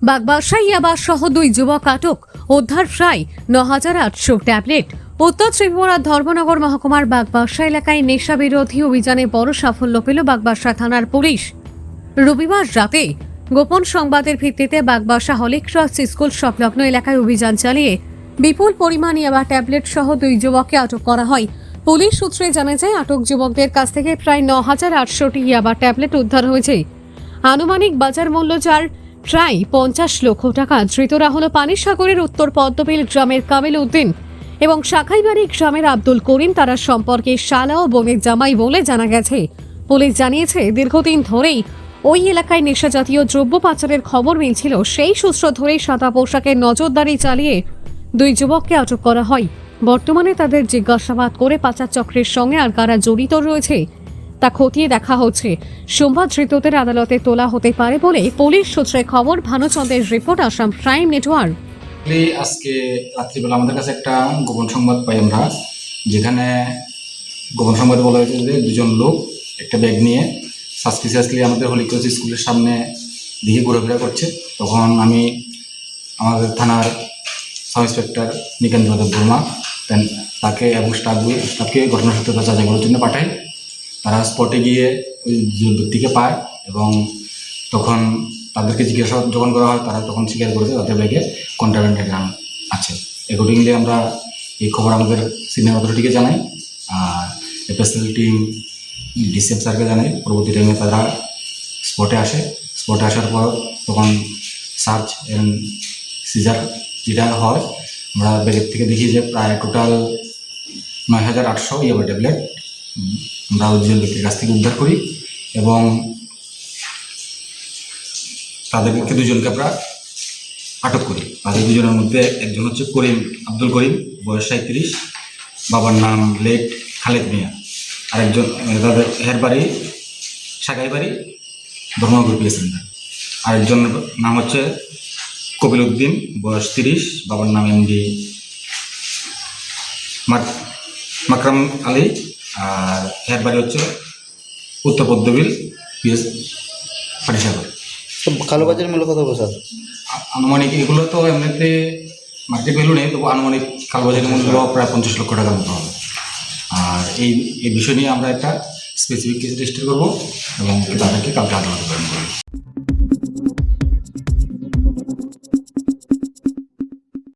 বাগবাসায় ইয়াবা সহ 2 যুবক আটক, উদ্ধার প্রায় ৯,৮০০ ট্যাবলেট। উত্তর ত্রিপুরার ধর্মনগর মহকুমার বাগবাসা এলাকায় নেশা বিরোধী অভিযানে বড় সাফল্য পেল বাগবাসা থানার পুলিশ। রবিবার রাতে গোপন সংবাদের ভিত্তিতে বাগবাসা হলিক্রস স্কুল সংলগ্ন এলাকায় অভিযান চালিয়ে বিপুল পরিমাণ ইয়াবা ট্যাবলেট সহ 2 যুবককে আটক করা হয়। পুলিশ সূত্রে জানা যায়, আটক যুবকদের কাছ থেকে প্রায় ৯,৮০০টি ইয়াবা ট্যাবলেট উদ্ধার হয়েছে। আনুমানিক বাজার মূল্য যার প্রায় ৫০ লক্ষ টাকা। ধৃতরা হল পানিসাগরের উত্তর পদ্মবিল গ্রামের কামিল উদ্দিন এবং শাখাইবাড়ি গ্রামের আব্দুল করিম। তারা সম্পর্কে শালা ও বোনের জামাই বলে জানা গেছে। পুলিশ জানিয়েছে, দীর্ঘদিন ধরেই ওই এলাকায় নেশাজাতীয় দ্রব্য পাচারের খবর মিলছিল। সেই সূত্র ধরেই সাদা পোশাকের নজরদারি চালিয়ে 2 যুবককে আটক করা হয়। বর্তমানে তাদের জিজ্ঞাসাবাদ করে পাচার চক্রের সঙ্গে আর কারা জড়িত রয়েছে তা খতিয়ে দেখা হচ্ছে। সোমবার ধৃতদের আদালতে তোলা হতে পারে বলে পুলিশ সূত্রে খবর। ভানুচন্দ্রের রিপোর্ট, আসাম প্রাইম নেটওয়ার্ক। আজকে রাত্রিবেলা আমাদের কাছে একটা গোপন সংবাদ পাই আমরা, যেখানে গোপন সংবাদ বলা হয়েছে যে 2জন লোক একটা ব্যাগ নিয়ে সাসপিসিয়াসলি আমাদের হলিক্রস স্কুলের সামনে দিকে ঘোরাফেরা করছে। তখন আমি আমাদের থানার সাব ইন্সপেক্টর নিকেন্দ্র দেব বর্মা তাকে এবং স্টাফকে ঘটনাসূত্রটা যাচাই করার জন্য পাঠাই। তারা স্পটে গিয়ে ওই ব্যক্তিকে পায় এবং তখন তাদেরকে জিজ্ঞাসাবাদ যখন করা হয়, তারা তখন স্বীকার করেছে তাদের ব্যাগে কন্ট্রাব্যান্ডের গান আছে। অ্যাকর্ডিংলি আমরা এই খবর আমাদের সিনিয়র অথরিটিকে জানাই আর স্পেশাল টিম ডিসিএম স্যারকে জানাই। পরবর্তী টাইমে তারা স্পটে আসে। স্পটে আসার পর তখন সার্চ অ্যান্ড সিজার যেটা হয়, আমরা ব্যাগের থেকে দেখি যে প্রায় টোটাল ৯,৮০০ ইয়াবা ট্যাবলেট আমরা ওই 2জন ব্যক্তির কাছ থেকে উদ্ধার করি এবং তাদেরকে 2জনকে আমরা আটক করি। তাদের 2জনের মধ্যে একজন হচ্ছে করিম, আব্দুল করিম, বয়স 37, বাবার নাম লেট খালেদ মিয়া। আরেকজন তাদের হের বাড়ি শাখাইবাড়ি ধর্মনগর পিএস সেন্টার। আরেকজনের নাম হচ্ছে কপিল উদ্দিন, বয়স 30, বাবার নাম এমডি মাকরাম আলী, আর হের বাড়ি হচ্ছে উত্তর পদ্মবিল পিএস পানিসাগর। কালোবাজার মূল্য কত বছর? আনুমানিক এগুলো তো এমনিতে মার্কেট ভ্যালু নেই, তবু আনুমানিক কালোবাজারের মূল্য প্রায় 50 লক্ষ টাকার মতো হবে। আর এই বিষয় নিয়ে আমরা একটা স্পেসিফিক কেস রেজিস্টার করবো এবং তাদেরকে কালকে আদালতে প্রেরণ করবো।